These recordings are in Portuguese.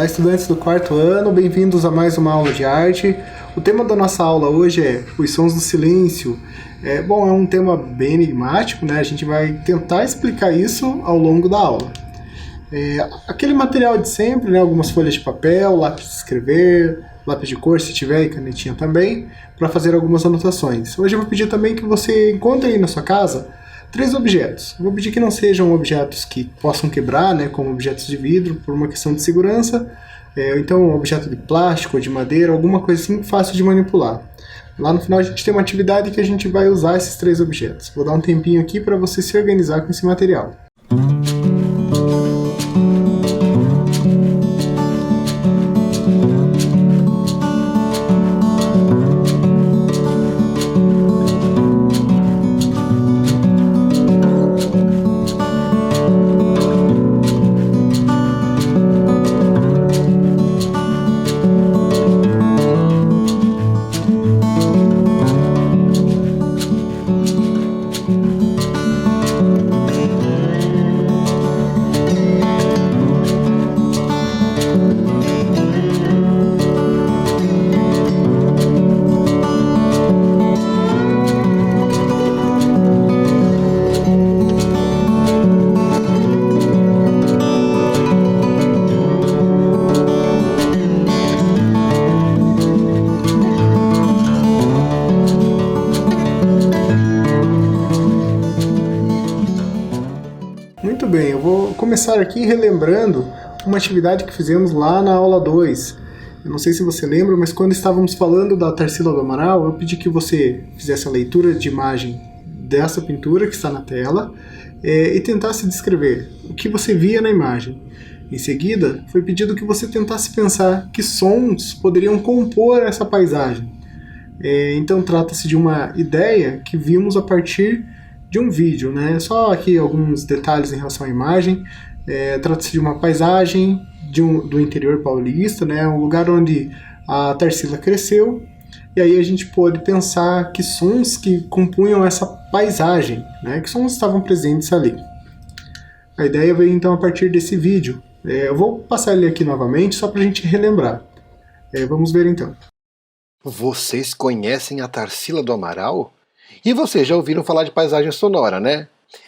estudantes do quarto ano, bem-vindos a mais uma aula de arte. O tema da nossa aula hoje é os sons do silêncio. É um tema bem enigmático, né? A gente vai tentar explicar isso ao longo da aula. Aquele material de sempre, né? Algumas folhas de papel, lápis de escrever, lápis de cor se tiver e canetinha também, para fazer algumas anotações. Hoje eu vou pedir também que você encontre aí na sua casa 3 objetos. Vou pedir que não sejam objetos que possam quebrar, né, como objetos de vidro, por uma questão de segurança. Então, um objeto de plástico ou de madeira, alguma coisa assim fácil de manipular. Lá no final a gente tem uma atividade que a gente vai usar esses 3 objetos. Vou dar um tempinho aqui para você se organizar com esse material. Muito bem, eu vou começar aqui relembrando uma atividade que fizemos lá na aula 2. Eu não sei se você lembra, mas quando estávamos falando da Tarsila do Amaral, eu pedi que você fizesse a leitura de imagem dessa pintura que está na tela e tentasse descrever o que você via na imagem. Em seguida, foi pedido que você tentasse pensar que sons poderiam compor essa paisagem. Então trata-se de uma ideia que vimos a partir de um vídeo, né? Só aqui alguns detalhes em relação à imagem. Trata-se de uma paisagem do interior paulista, né? Um lugar onde a Tarsila cresceu, e aí a gente pôde pensar que sons que compunham essa paisagem, né? Que sons estavam presentes ali. A ideia veio então a partir desse vídeo. Eu vou passar ele aqui novamente só para a gente relembrar. Vamos ver então. Vocês conhecem a Tarsila do Amaral? E vocês já ouviram falar de paisagem sonora, né?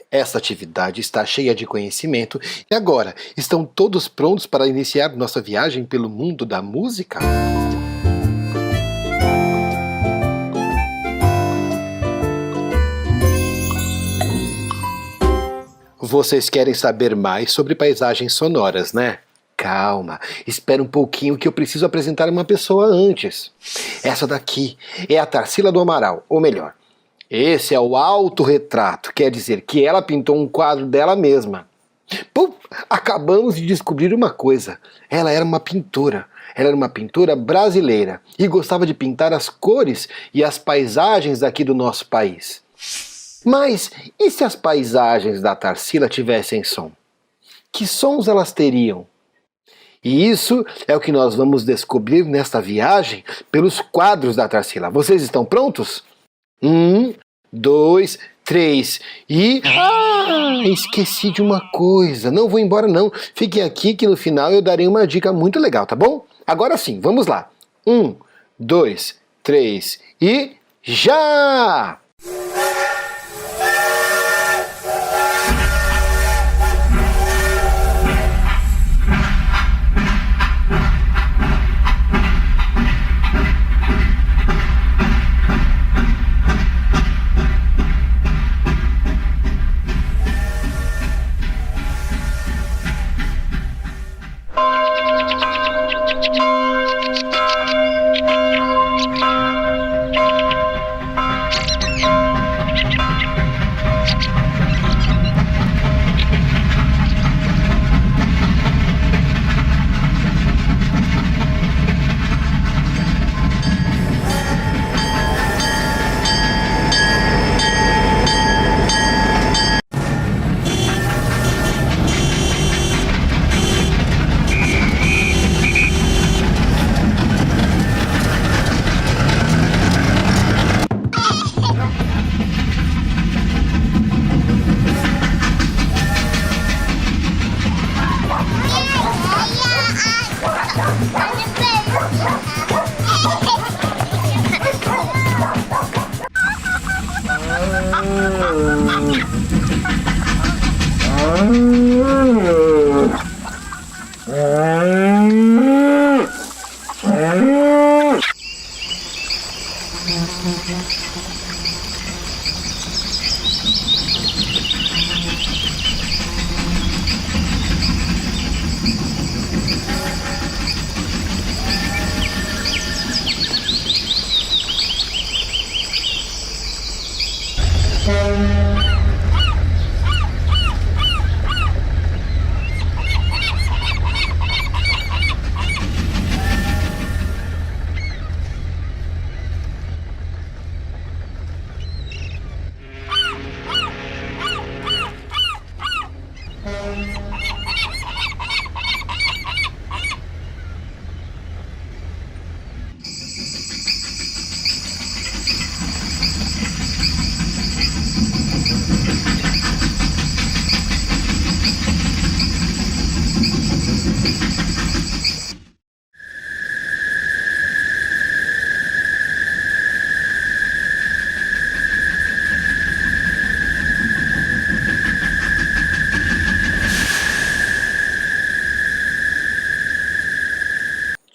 Essa atividade está cheia de conhecimento e agora, estão todos prontos para iniciar nossa viagem pelo mundo da música? Vocês querem saber mais sobre paisagens sonoras, né? Calma, espera um pouquinho que eu preciso apresentar uma pessoa antes. Essa daqui é a Tarsila do Amaral, ou melhor, esse é o autorretrato, quer dizer que ela pintou um quadro dela mesma. Acabamos de descobrir uma coisa, ela era uma pintora brasileira e gostava de pintar as cores e as paisagens daqui do nosso país. Mas e se as paisagens da Tarsila tivessem som? Que sons elas teriam? E isso é o que nós vamos descobrir nesta viagem pelos quadros da Tarsila. Vocês estão prontos? 1, 2, 3 e... esqueci de uma coisa. Não vou embora não. Fiquem aqui que no final eu darei uma dica muito legal, tá bom? Agora sim, vamos lá. 1, 2, 3 e... já!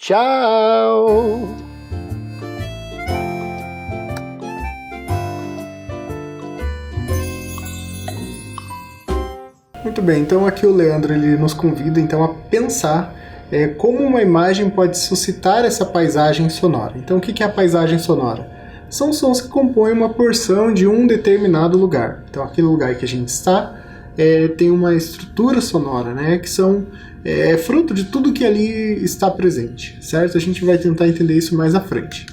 Tchau! Muito bem, então aqui o Leandro ele nos convida então a pensar como uma imagem pode suscitar essa paisagem sonora. Então o que é a paisagem sonora? São sons que compõem uma porção de um determinado lugar. Então aquele lugar que a gente está tem uma estrutura sonora, né, que são fruto de tudo que ali está presente, certo? A gente vai tentar entender isso mais à frente.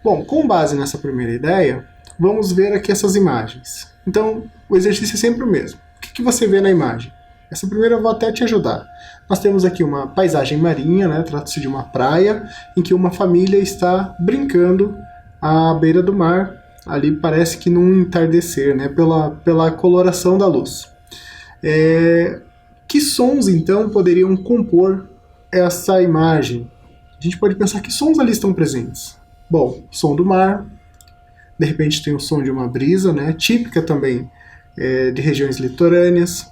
Bom, com base nessa primeira ideia, vamos ver aqui essas imagens. Então, o exercício é sempre o mesmo. O que você vê na imagem? Essa primeira eu vou até te ajudar. Nós temos aqui uma paisagem marinha, né? Trata-se de uma praia, em que uma família está brincando à beira do mar. Ali parece que num entardecer, né? Pela coloração da luz. Que sons, então, poderiam compor essa imagem? A gente pode pensar que sons ali estão presentes. Bom, som do mar, de repente tem o som de uma brisa, né, típica também de regiões litorâneas.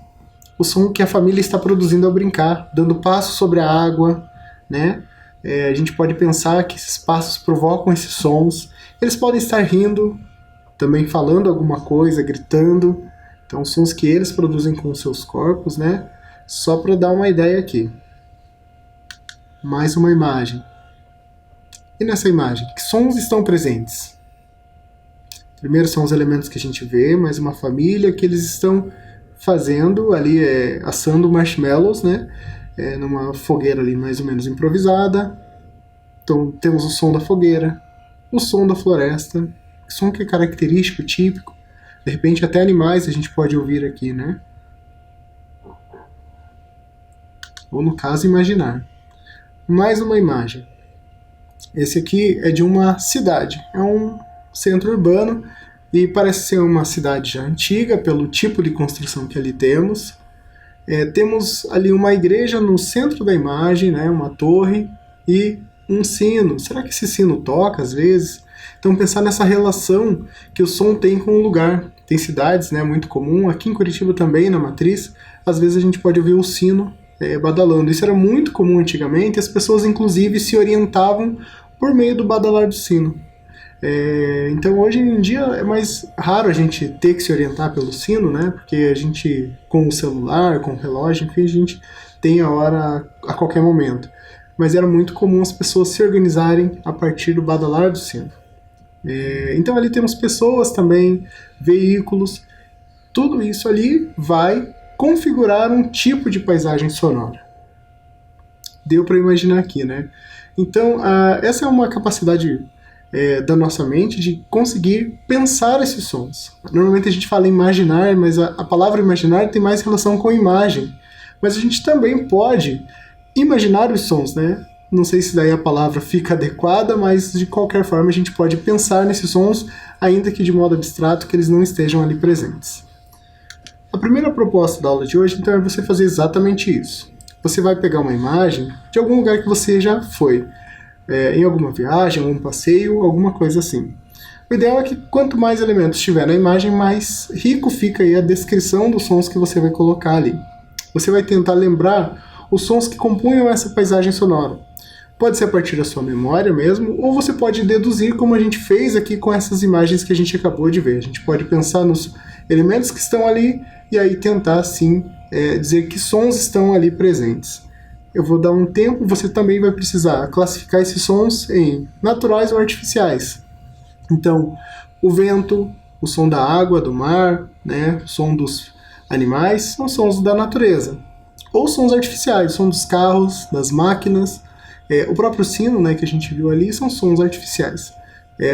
O som que a família está produzindo ao brincar, dando passos sobre a água, né? A gente pode pensar que esses passos provocam esses sons. Eles podem estar rindo, também falando alguma coisa, gritando. Então, sons que eles produzem com seus corpos, né? Só para dar uma ideia aqui. Mais uma imagem. E nessa imagem, que sons estão presentes? Primeiro são os elementos que a gente vê, mais uma família que eles estão fazendo ali, assando marshmallows, né? Numa fogueira ali mais ou menos improvisada. Então temos o som da fogueira, o som da floresta, som que é característico, típico. De repente até animais a gente pode ouvir aqui, né? Ou no caso, imaginar. Mais uma imagem. Esse aqui é de uma cidade. É um centro urbano e parece ser uma cidade já antiga pelo tipo de construção que ali temos. Temos ali uma igreja no centro da imagem, né? Uma torre e um sino. Será que esse sino toca às vezes? Então pensar nessa relação que o som tem com o lugar. Tem cidades, né, muito comum, aqui em Curitiba também, na Matriz, às vezes a gente pode ouvir o sino badalando. Isso era muito comum antigamente, as pessoas inclusive se orientavam por meio do badalar do sino. Então hoje em dia é mais raro a gente ter que se orientar pelo sino, né, porque a gente, com o celular, com o relógio, enfim, a gente tem a hora a qualquer momento. Mas era muito comum as pessoas se organizarem a partir do badalar do sino. Então ali temos pessoas também, veículos, tudo isso ali vai configurar um tipo de paisagem sonora. Deu para imaginar aqui, né? Então essa é uma capacidade da nossa mente de conseguir pensar esses sons. Normalmente a gente fala imaginar, mas a palavra imaginar tem mais relação com imagem. Mas a gente também pode imaginar os sons, né? Não sei se daí a palavra fica adequada, mas de qualquer forma a gente pode pensar nesses sons, ainda que de modo abstrato, que eles não estejam ali presentes. A primeira proposta da aula de hoje, então, é você fazer exatamente isso. Você vai pegar uma imagem de algum lugar que você já foi, em alguma viagem, algum passeio, alguma coisa assim. O ideal é que quanto mais elementos tiver na imagem, mais rico fica aí a descrição dos sons que você vai colocar ali. Você vai tentar lembrar os sons que compunham essa paisagem sonora. Pode ser a partir da sua memória mesmo, ou você pode deduzir como a gente fez aqui com essas imagens que a gente acabou de ver. A gente pode pensar nos elementos que estão ali e aí tentar, sim, dizer que sons estão ali presentes. Eu vou dar um tempo, você também vai precisar classificar esses sons em naturais ou artificiais. Então, o vento, o som da água, do mar, né, o som dos animais, são sons da natureza. Ou sons artificiais, o som dos carros, das máquinas, o próprio sino, né, que a gente viu ali, são sons artificiais.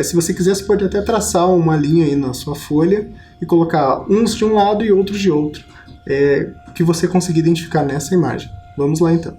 Se você quiser, você pode até traçar uma linha aí na sua folha e colocar uns de um lado e outros de outro, que você conseguir identificar nessa imagem. Vamos lá então.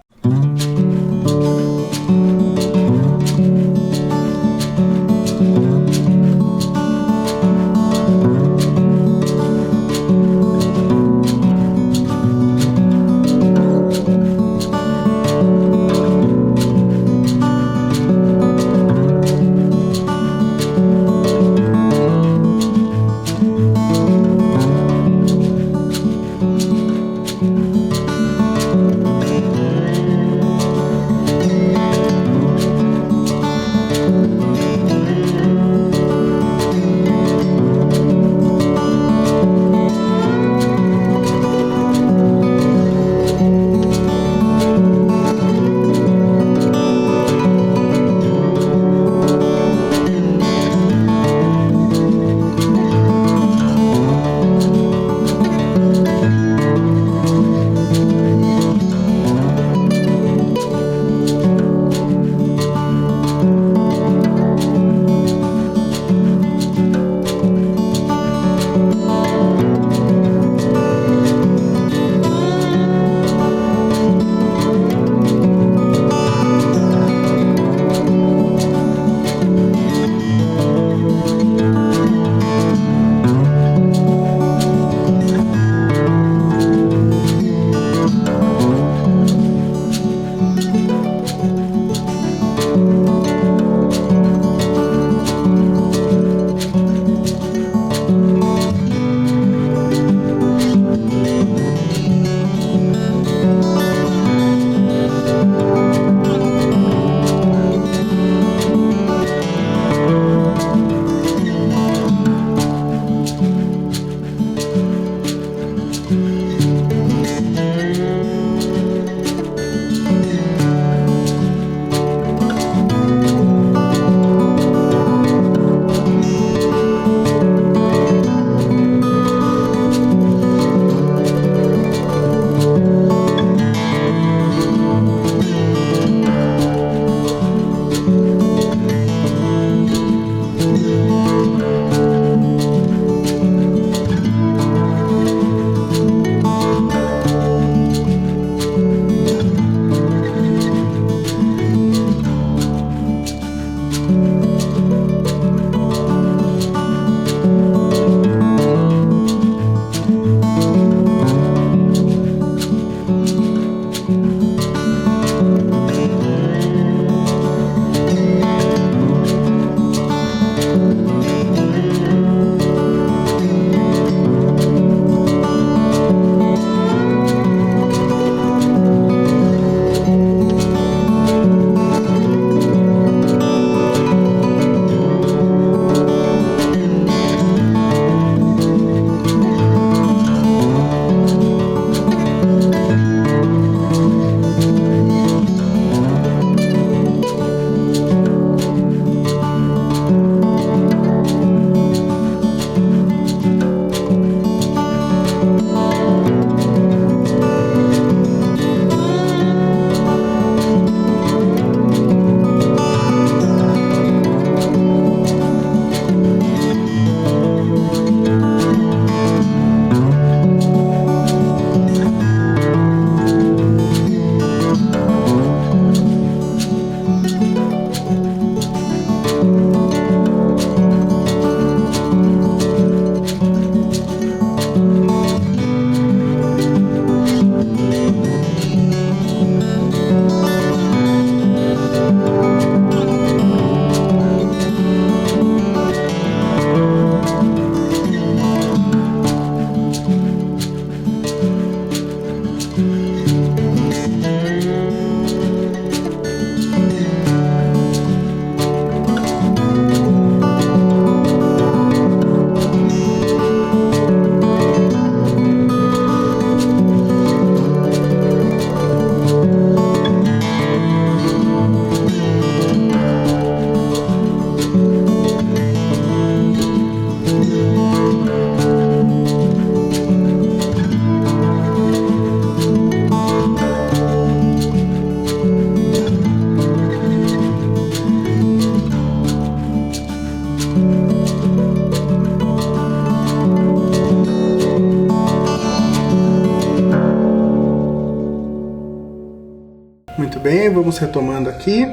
bem, vamos retomando aqui.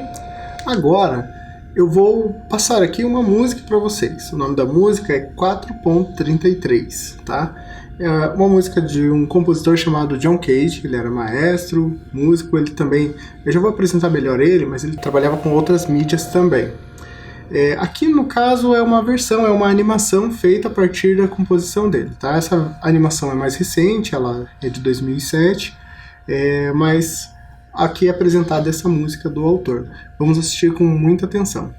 Agora eu vou passar aqui uma música para vocês. O nome da música é 4.33, tá? É uma música de um compositor chamado John Cage. Ele era maestro, músico, ele também... Eu já vou apresentar melhor ele, mas ele trabalhava com outras mídias também. Aqui no caso é uma versão, é uma animação feita a partir da composição dele, tá? Essa animação é mais recente, ela é de 2007, mas aqui é apresentada essa música do autor. Vamos assistir com muita atenção.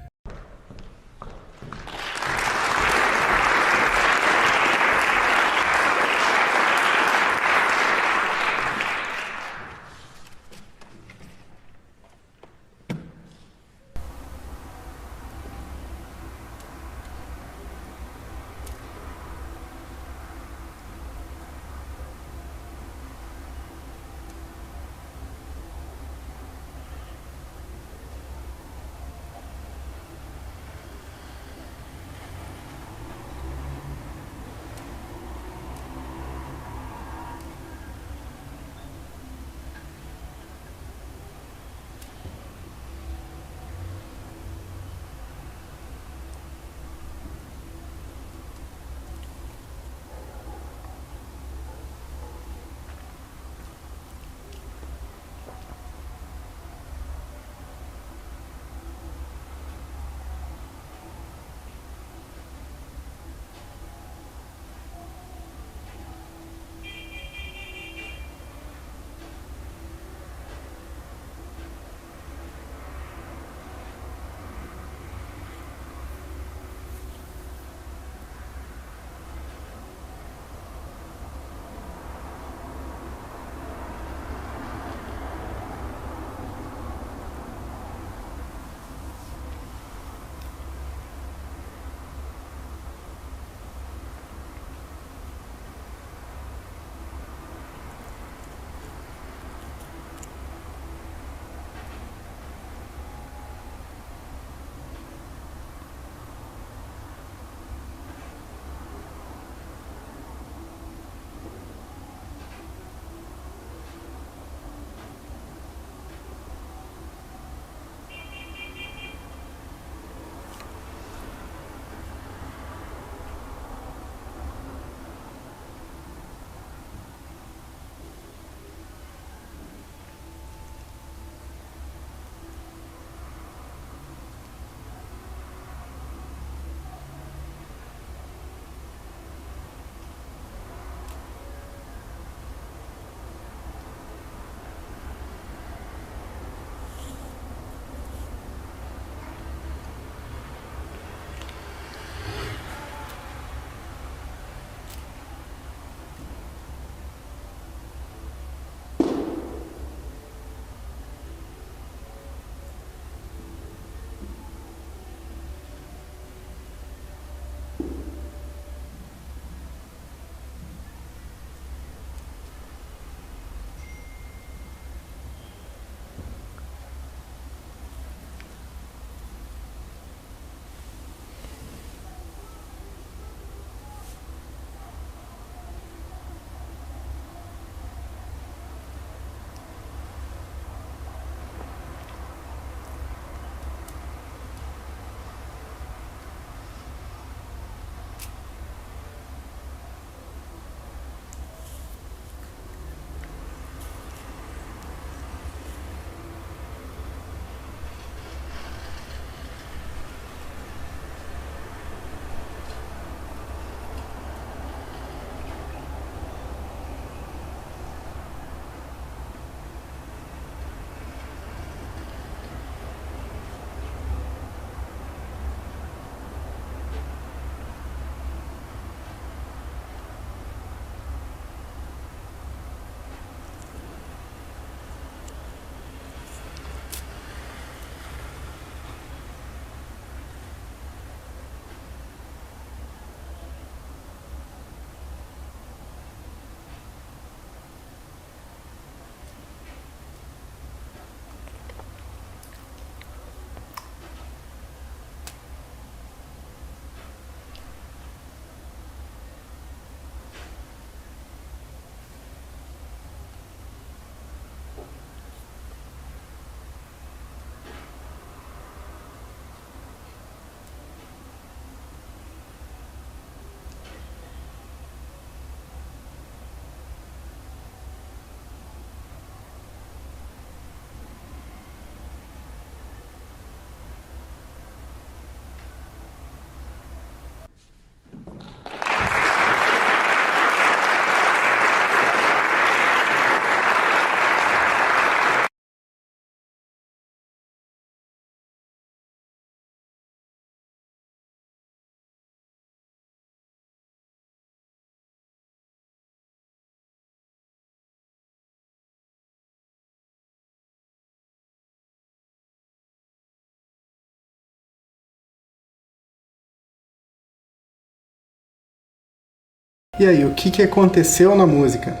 E aí, o que aconteceu na música?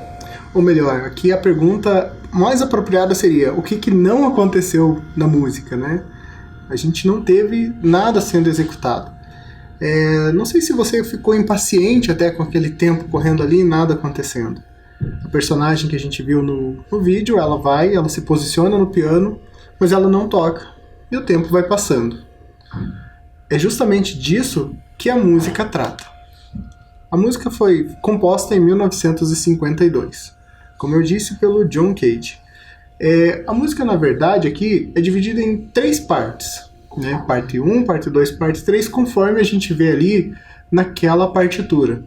Ou melhor, aqui a pergunta mais apropriada seria: o que não aconteceu na música, né? A gente não teve nada sendo executado. Não sei se você ficou impaciente até com aquele tempo correndo ali e nada acontecendo. A personagem que a gente viu no vídeo, ela se posiciona no piano, mas ela não toca. E o tempo vai passando. É justamente disso que a música trata. A música foi composta em 1952, como eu disse, pelo John Cage. A música, na verdade, aqui é dividida em 3 partes, né? Parte 1, parte 2, parte 3, conforme a gente vê ali naquela partitura.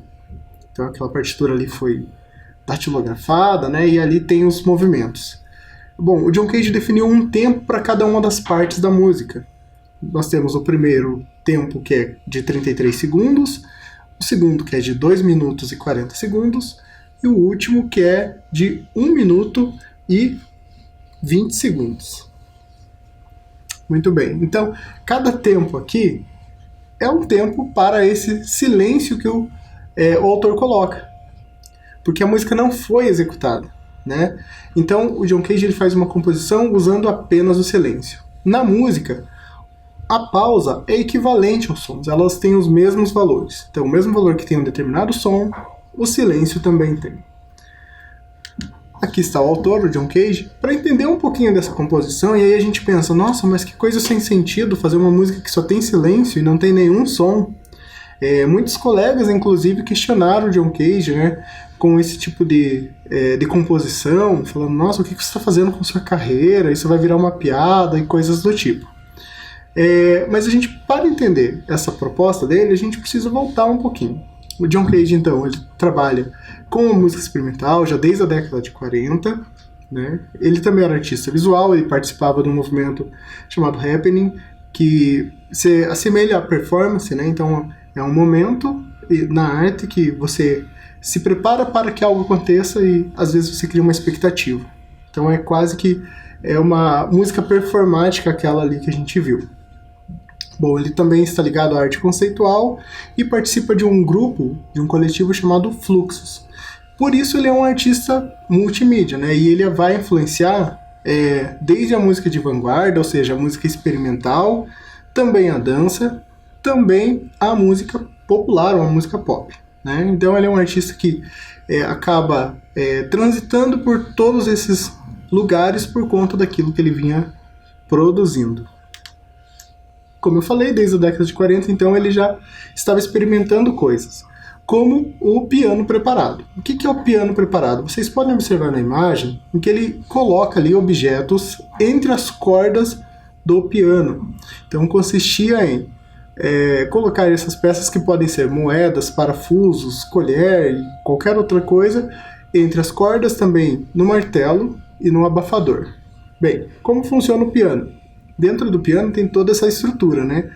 Então aquela partitura ali foi datilografada, né? E ali tem os movimentos. Bom, o John Cage definiu um tempo para cada uma das partes da música. Nós temos o primeiro tempo, que é de 33 segundos, o segundo, que é de 2 minutos e 40 segundos, e o último, que é de 1 minuto e 20 segundos. Muito bem, então cada tempo aqui é um tempo para esse silêncio que o autor coloca, porque a música não foi executada, né? Então o John Cage ele faz uma composição usando apenas o silêncio. Na música, a pausa é equivalente aos sons, elas têm os mesmos valores. Então o mesmo valor que tem um determinado som, o silêncio também tem. Aqui está o autor, o John Cage, para entender um pouquinho dessa composição, e aí a gente pensa, nossa, mas que coisa sem sentido fazer uma música que só tem silêncio e não tem nenhum som. Muitos colegas, inclusive, questionaram o John Cage, né, com esse tipo de composição, falando, nossa, o que você está fazendo com sua carreira? Isso vai virar uma piada e coisas do tipo. Mas a gente, para entender essa proposta dele, a gente precisa voltar um pouquinho. O John Cage, então, ele trabalha com a música experimental já desde a década de 40, né? Ele também era artista visual, ele participava de um movimento chamado Happening, que se assemelha à performance, né? Então é um momento na arte que você se prepara para que algo aconteça e às vezes você cria uma expectativa. Então é quase que uma música performática aquela ali que a gente viu. Bom, ele também está ligado à arte conceitual e participa de um grupo, de um coletivo chamado Fluxus. Por isso ele é um artista multimídia, né? E ele vai influenciar desde a música de vanguarda, ou seja, a música experimental, também a dança, também a música popular, ou a música pop, né? Então ele é um artista que acaba transitando por todos esses lugares por conta daquilo que ele vinha produzindo. Como eu falei, desde a década de 40, então ele já estava experimentando coisas, como o piano preparado. O que é o piano preparado? Vocês podem observar na imagem em que ele coloca ali objetos entre as cordas do piano. Então consistia em colocar essas peças que podem ser moedas, parafusos, colher e qualquer outra coisa, entre as cordas também no martelo e no abafador. Bem, como funciona o piano? Dentro do piano tem toda essa estrutura, né?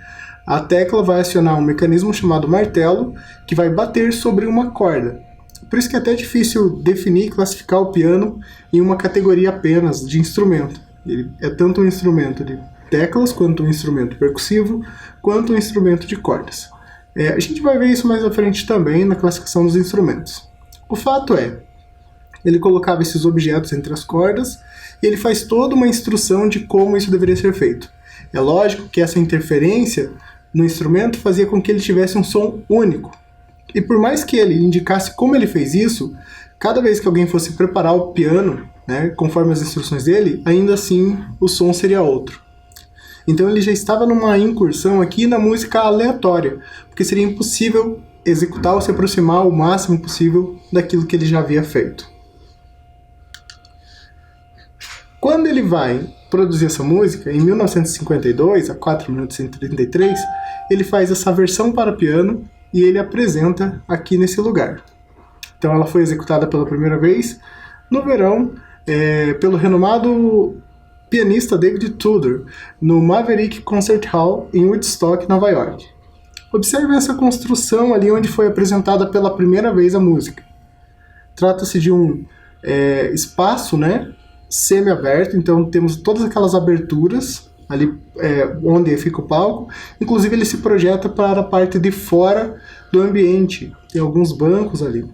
A tecla vai acionar um mecanismo chamado martelo, que vai bater sobre uma corda. Por isso que é até difícil definir e classificar o piano em uma categoria apenas de instrumento. Ele é tanto um instrumento de teclas, quanto um instrumento percussivo, quanto um instrumento de cordas. A gente vai ver isso mais à frente também na classificação dos instrumentos. O fato é, ele colocava esses objetos entre as cordas e ele faz toda uma instrução de como isso deveria ser feito. É lógico que essa interferência no instrumento fazia com que ele tivesse um som único. E por mais que ele indicasse como ele fez isso, cada vez que alguém fosse preparar o piano, né, conforme as instruções dele, ainda assim o som seria outro. Então ele já estava numa incursão aqui na música aleatória, porque seria impossível executar ou se aproximar o máximo possível daquilo que ele já havia feito. Quando ele vai produzir essa música, em 1952, a 4 minutos e 33, ele faz essa versão para piano e ele apresenta aqui nesse lugar. Então ela foi executada pela primeira vez no verão pelo renomado pianista David Tudor, no Maverick Concert Hall em Woodstock, Nova York. Observe essa construção ali onde foi apresentada pela primeira vez a música. Trata-se de um espaço, né, semi-aberto, então temos todas aquelas aberturas ali onde fica o palco. Inclusive ele se projeta para a parte de fora do ambiente, tem alguns bancos ali.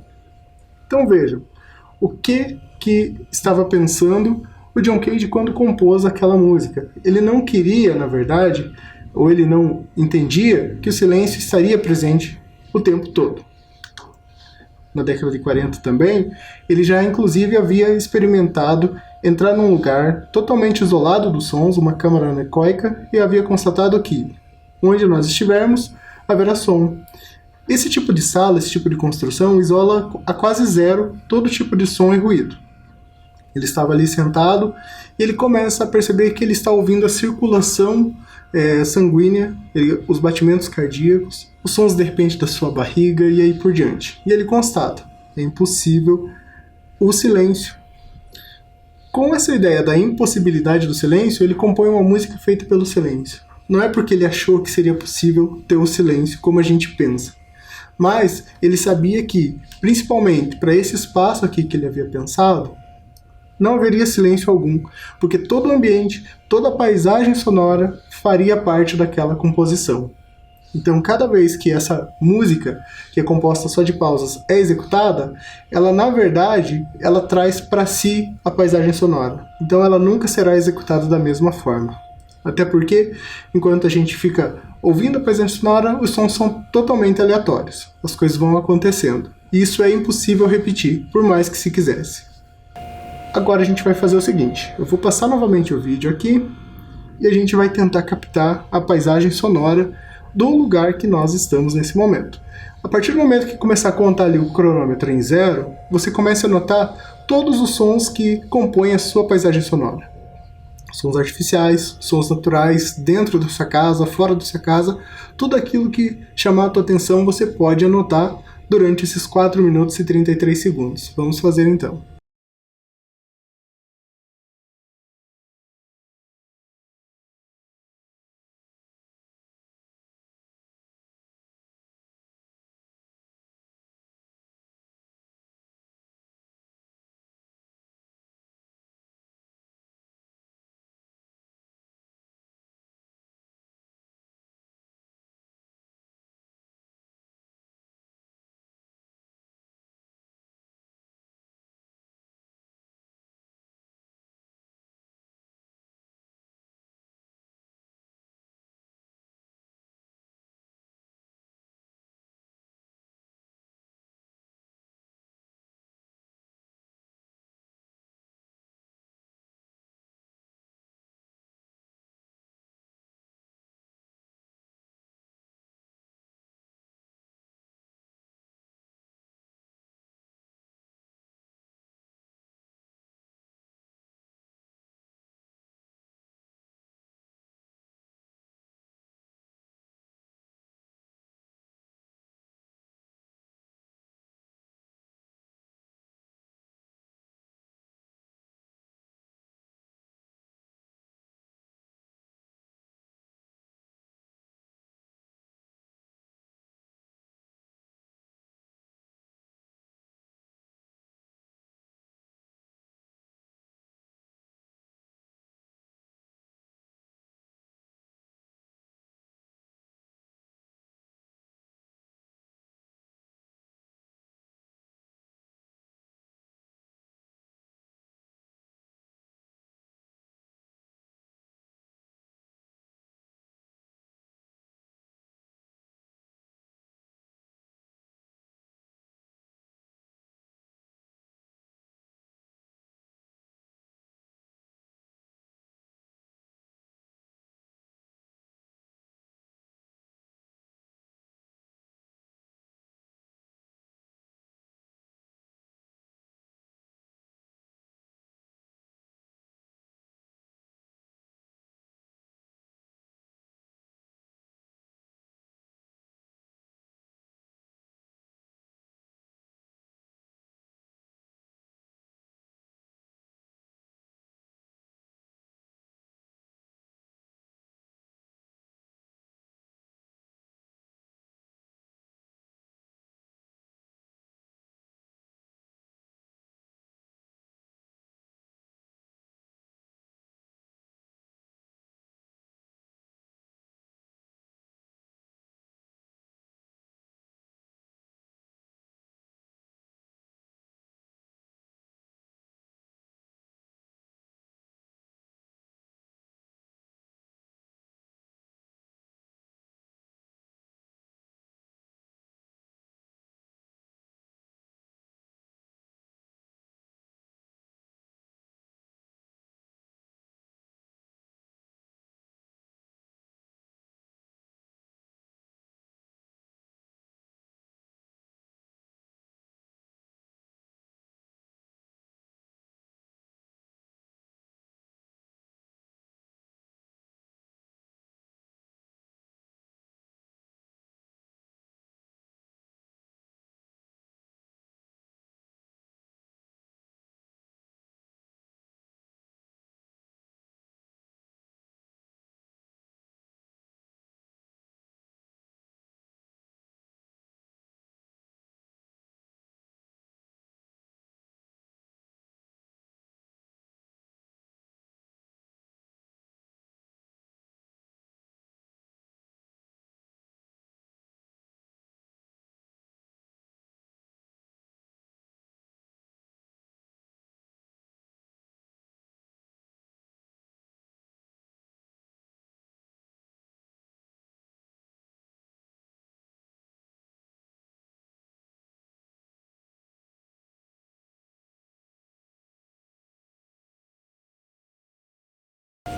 Então vejam, o que estava pensando o John Cage quando compôs aquela música. Ele não queria, na verdade, ou ele não entendia que o silêncio estaria presente o tempo todo. Na década de 40 também, ele já inclusive havia experimentado entrar num lugar totalmente isolado dos sons, uma câmara anecoica, e havia constatado que, onde nós estivermos, haverá som. Esse tipo de sala, esse tipo de construção, isola a quase zero todo tipo de som e ruído. Ele estava ali sentado e ele começa a perceber que ele está ouvindo a circulação sanguínea, os batimentos cardíacos, os sons de repente da sua barriga e aí por diante. E ele constata, é impossível o silêncio. Com essa ideia da impossibilidade do silêncio, ele compõe uma música feita pelo silêncio. Não é porque ele achou que seria possível ter o silêncio como a gente pensa, mas ele sabia que, principalmente para esse espaço aqui que ele havia pensado, não haveria silêncio algum, porque todo o ambiente, toda a paisagem sonora faria parte daquela composição. Então, cada vez que essa música, que é composta só de pausas, é executada, ela, na verdade, ela traz para si a paisagem sonora. Então, ela nunca será executada da mesma forma. Até porque, enquanto a gente fica ouvindo a paisagem sonora, os sons são totalmente aleatórios. As coisas vão acontecendo. E isso é impossível repetir, por mais que se quisesse. Agora a gente vai fazer o seguinte, eu vou passar novamente o vídeo aqui e a gente vai tentar captar a paisagem sonora do lugar que nós estamos nesse momento. A partir do momento que começar a contar ali o cronômetro em 0, você começa a notar todos os sons que compõem a sua paisagem sonora. Sons artificiais, sons naturais, dentro da sua casa, fora da sua casa, tudo aquilo que chamar a tua atenção você pode anotar durante esses 4 minutos e 33 segundos. Vamos fazer então.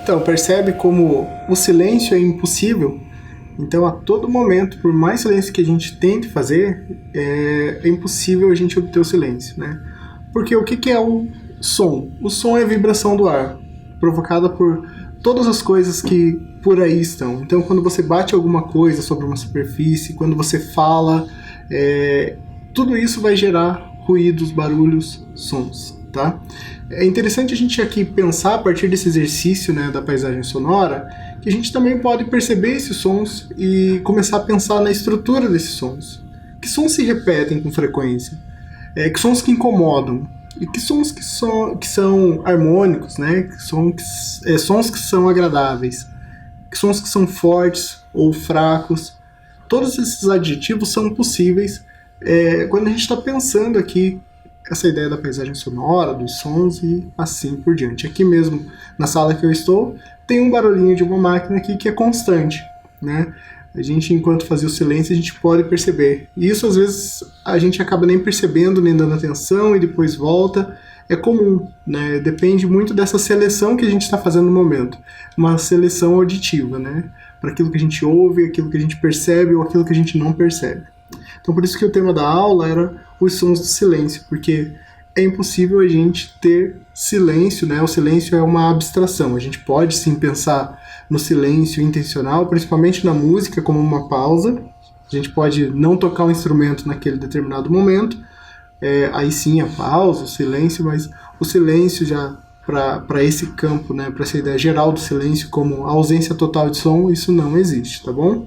Então, percebe como o silêncio é impossível? Então, a todo momento, por mais silêncio que a gente tente fazer, é impossível a gente obter o silêncio, né? Porque o que é o som? O som é a vibração do ar, provocada por todas as coisas que por aí estão. Então, quando você bate alguma coisa sobre uma superfície, quando você fala, tudo isso vai gerar ruídos, barulhos, sons, tá? É interessante a gente aqui pensar a partir desse exercício, né, da paisagem sonora, que a gente também pode perceber esses sons e começar a pensar na estrutura desses sons. Que sons se repetem com frequência? Que sons que incomodam? E que sons que são harmônicos, né? Sons que são agradáveis? Que sons que são fortes ou fracos? Todos esses adjetivos são possíveis quando a gente está pensando aqui essa ideia da paisagem sonora, dos sons e assim por diante. Aqui mesmo, na sala que eu estou, tem um barulhinho de uma máquina aqui que é constante, né? A gente, enquanto fazia o silêncio, a gente pode perceber. E isso, às vezes, a gente acaba nem percebendo, nem dando atenção e depois volta. É comum, né? Depende muito dessa seleção que a gente está fazendo no momento. Uma seleção auditiva, né? Para aquilo que a gente ouve, aquilo que a gente percebe ou aquilo que a gente não percebe. Então, por isso que o tema da aula era os sons do silêncio, porque é impossível a gente ter silêncio, né? O silêncio é uma abstração. A gente pode sim pensar no silêncio intencional, principalmente na música, como uma pausa. A gente pode não tocar um instrumento naquele determinado momento, aí sim a pausa, o silêncio, mas o silêncio já para esse campo, né? Para essa ideia geral do silêncio como a ausência total de som, isso não existe, tá bom?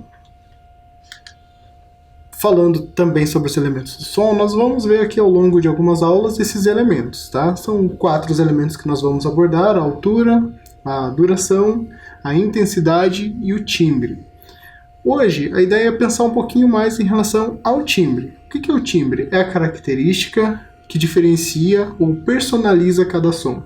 Falando também sobre os elementos do som, nós vamos ver aqui ao longo de algumas aulas esses elementos, tá? São 4 os elementos que nós vamos abordar: a altura, a duração, a intensidade e o timbre. Hoje, a ideia é pensar um pouquinho mais em relação ao timbre. O que é o timbre? É a característica que diferencia ou personaliza cada som.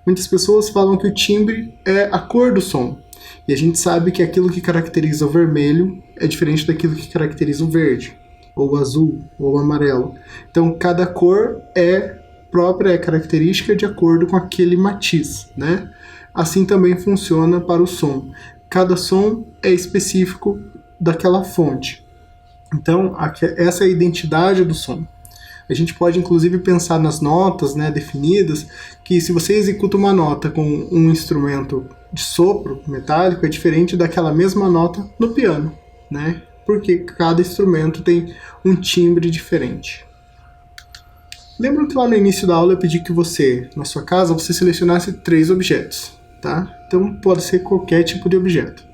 Muitas pessoas falam que o timbre é a cor do som. E a gente sabe que aquilo que caracteriza o vermelho é diferente daquilo que caracteriza o verde, ou o azul, ou o amarelo. Então, cada cor é própria, é característica de acordo com aquele matiz, né? Assim também funciona para o som. Cada som é específico daquela fonte. Então, essa é a identidade do som. A gente pode, inclusive, pensar nas notas, né, definidas, que se você executa uma nota com um instrumento de sopro metálico, é diferente daquela mesma nota no piano, né? Porque cada instrumento tem um timbre diferente. Lembra que lá no início da aula eu pedi que você, na sua casa, você selecionasse 3 objetos, tá? Então pode ser qualquer tipo de objeto.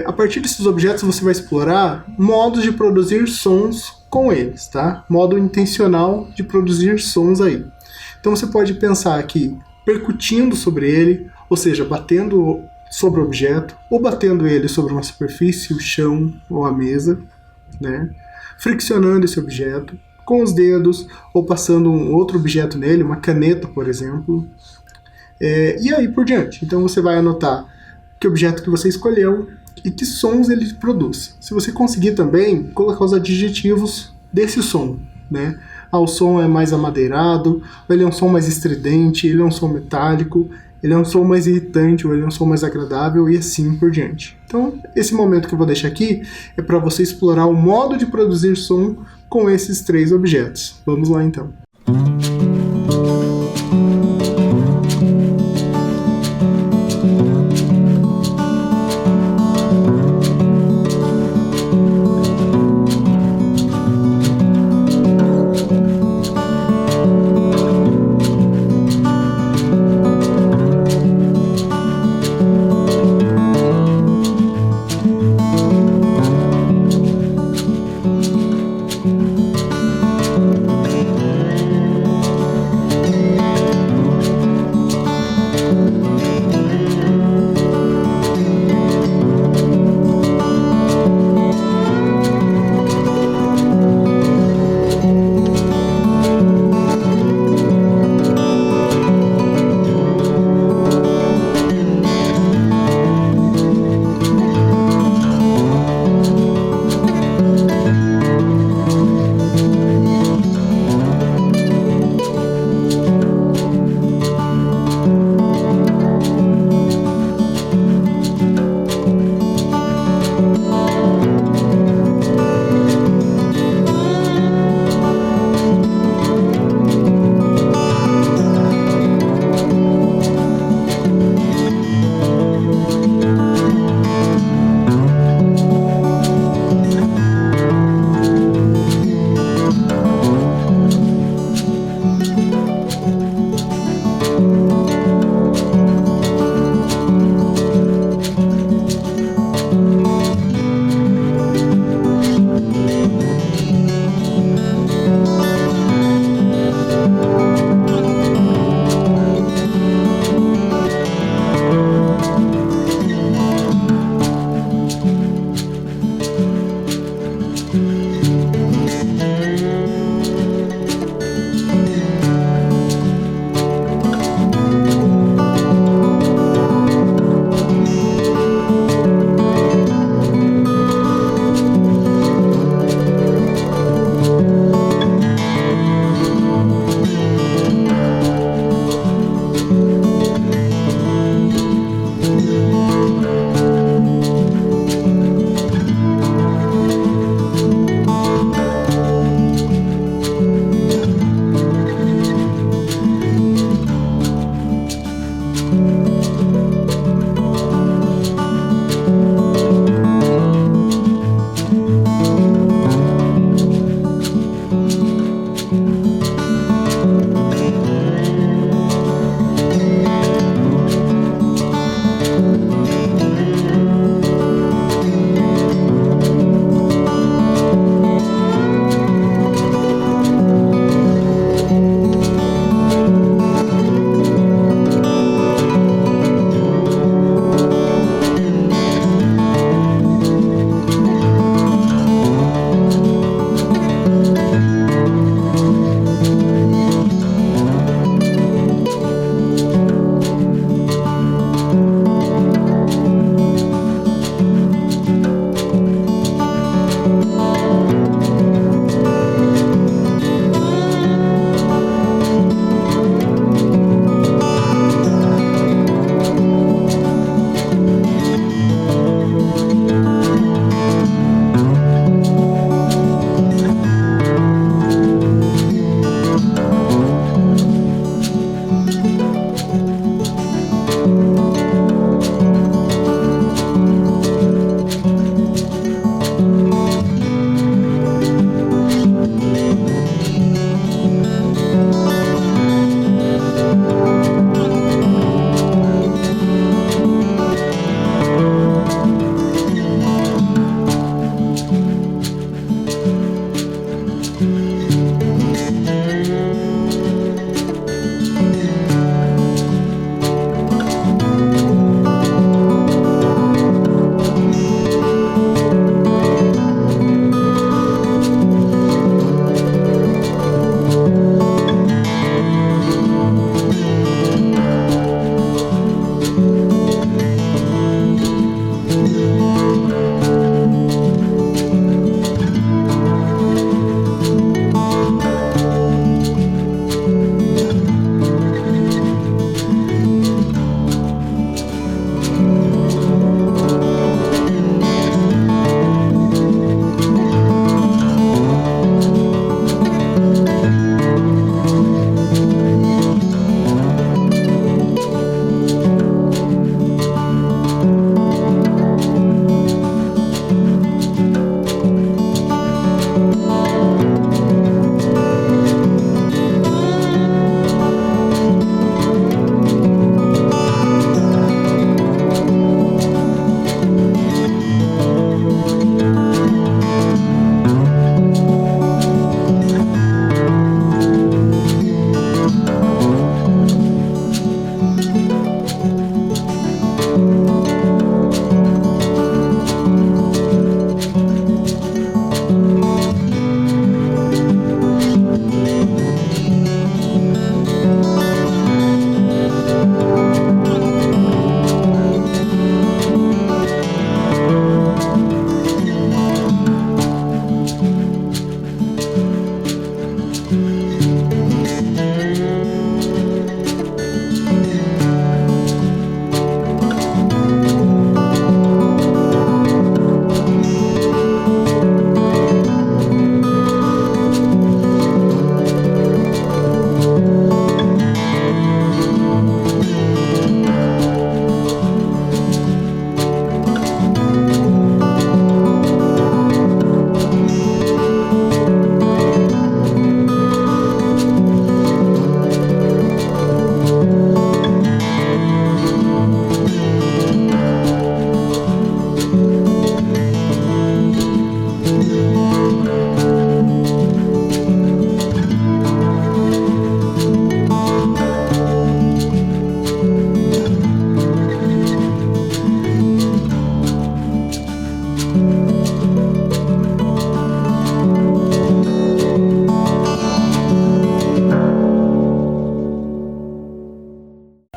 A partir desses objetos você vai explorar modos de produzir sons com eles, tá? Modo intencional de produzir sons aí. Então você pode pensar aqui percutindo sobre ele, ou seja, batendo sobre o objeto, ou batendo ele sobre uma superfície, o chão ou a mesa, né? Friccionando esse objeto com os dedos, ou passando um outro objeto nele, uma caneta, por exemplo, e aí por diante. Então você vai anotar que objeto que você escolheu e que sons ele produz. Se você conseguir também, colocar os adjetivos desse som, né? O som é mais amadeirado, ou ele é um som mais estridente, ele é um som metálico, ele é um som mais irritante, ou ele é um som mais agradável, e assim por diante. Então, esse momento que eu vou deixar aqui é para você explorar o modo de produzir som com esses 3 objetos. Vamos lá então.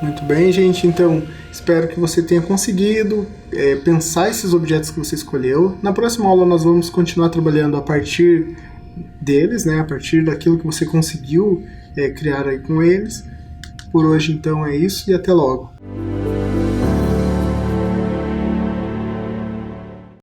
Muito bem, gente. Então, espero que você tenha conseguido pensar esses objetos que você escolheu. Na próxima aula nós vamos continuar trabalhando a partir deles, né? A partir daquilo que você conseguiu criar aí com eles. Por hoje, então, é isso e até logo.